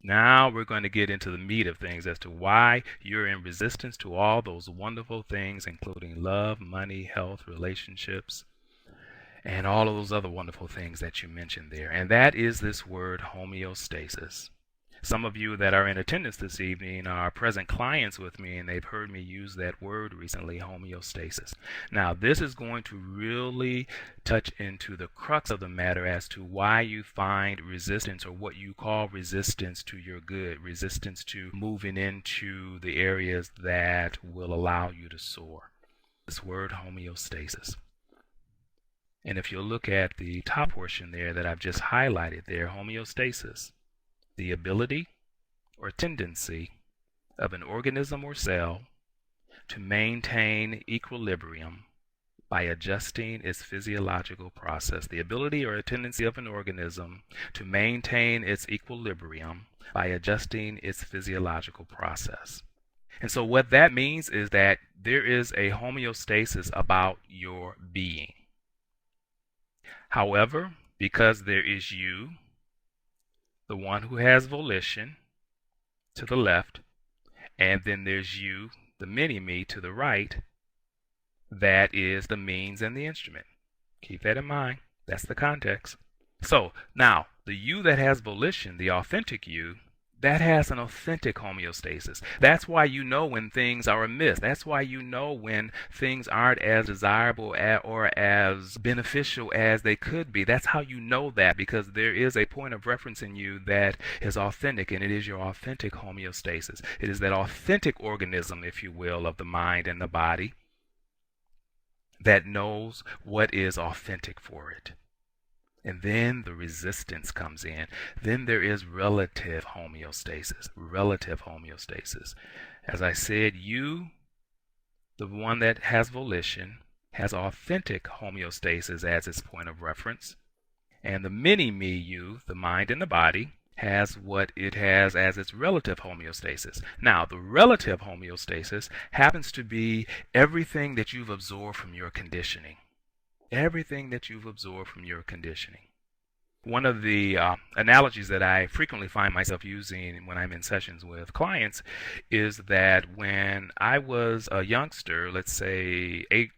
Now we're going to get into the meat of things as to why you're in resistance to all those wonderful things, including love, money, health, relationships, and all of those other wonderful things that you mentioned there. And that is this word homeostasis. Some of you that are in attendance this evening are present clients with me, and they've heard me use that word recently, homeostasis. Now, this is going to really touch into the crux of the matter as to why you find resistance, or what you call resistance to your good, resistance to moving into the areas that will allow you to soar. This word homeostasis. And if you look at the top portion there that I've just highlighted there, homeostasis, the ability or tendency of an organism or cell to maintain equilibrium by adjusting its physiological process. The ability or a tendency of an organism to maintain its equilibrium by adjusting its physiological process. And so what that means is that there is a homeostasis about your being. However, because there is you, the one who has volition, to the left, and then there's you, the mini-me, to the right, that is the means and the instrument. Keep that in mind. That's the context. So, now, the you that has volition, the authentic you, that has an authentic homeostasis. That's why you know when things are amiss. That's why you know when things aren't as desirable or as beneficial as they could be. That's how you know that, because there is a point of reference in you that is authentic, and it is your authentic homeostasis. It is that authentic organism, if you will, of the mind and the body that knows what is authentic for it. And then the resistance comes in. Then there is relative homeostasis. Relative homeostasis. As I said, you, the one that has volition, has authentic homeostasis as its point of reference. And the mini-me you, the mind and the body, has what it has as its relative homeostasis. Now, the relative homeostasis happens to be everything that you've absorbed from your conditioning. Everything that you've absorbed from your conditioning. One of the analogies that I frequently find myself using when I'm in sessions with clients is that when I was a youngster, let's say 8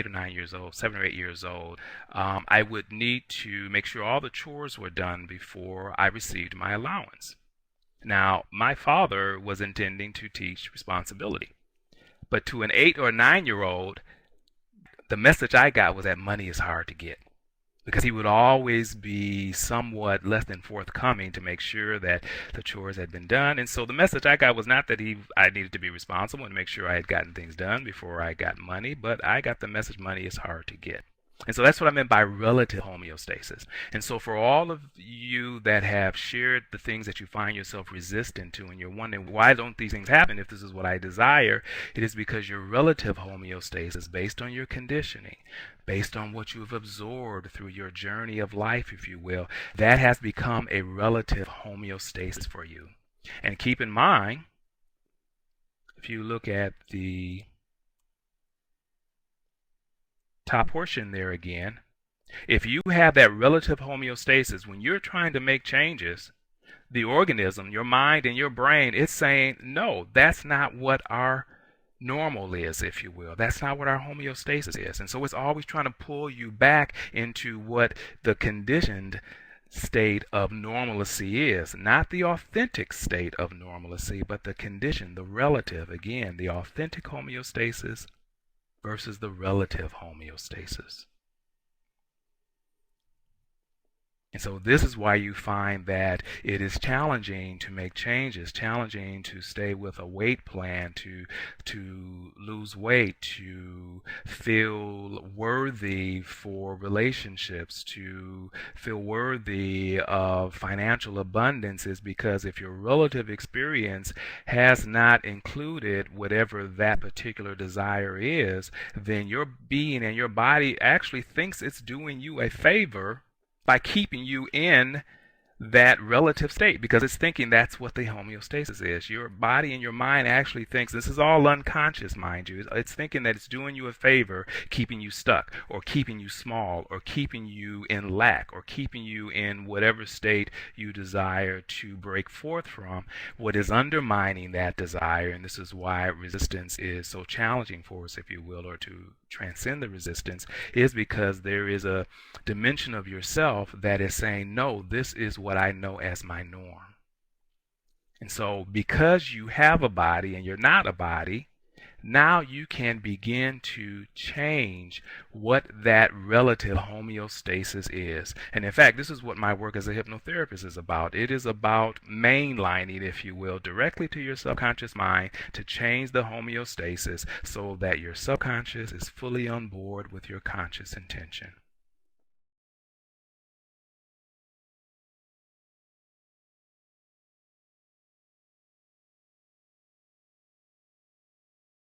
or 9 years old, 7 or 8 years old, I would need to make sure all the chores were done before I received my allowance. Now, my father was intending to teach responsibility, but to an 8 or 9-year-old, the message I got was that money is hard to get, because he would always be somewhat less than forthcoming to make sure that the chores had been done. And so the message I got was not that I needed to be responsible and make sure I had gotten things done before I got money, but I got the message money is hard to get. And so that's what I meant by relative homeostasis. And so for all of you that have shared the things that you find yourself resistant to, and you're wondering, why don't these things happen if this is what I desire? It is because your relative homeostasis, based on your conditioning, based on what you've absorbed through your journey of life, if you will, that has become a relative homeostasis for you. And keep in mind, if you look at the top portion there again, if you have that relative homeostasis, when you're trying to make changes, the organism, your mind and your brain, it's saying, no, that's not what our normal is, if you will. That's not what our homeostasis is. And so it's always trying to pull you back into what the conditioned state of normalcy is. Not the authentic state of normalcy, but the conditioned, the relative. Again, the authentic homeostasis versus the relative homeostasis. And so this is why you find that it is challenging to make changes, challenging to stay with a weight plan, to lose weight, to feel worthy for relationships, to feel worthy of financial abundance, is because if your relative experience has not included whatever that particular desire is, then your being and your body actually thinks it's doing you a favor by keeping you in that relative state, because it's thinking that's what the homeostasis is. Your body and your mind actually thinks, this is all unconscious, mind you, it's thinking that it's doing you a favor, keeping you stuck, or keeping you small, or keeping you in lack, or keeping you in whatever state you desire to break forth from. What is undermining that desire, and this is why resistance is so challenging for us, if you will, or to transcend the resistance, is because there is a dimension of yourself that is saying, no, this is what I know as my norm. And so because you have a body and you're not a body, now you can begin to change what that relative homeostasis is. And in fact, this is what my work as a hypnotherapist is about. It is about mainlining, if you will, directly to your subconscious mind to change the homeostasis so that your subconscious is fully on board with your conscious intention.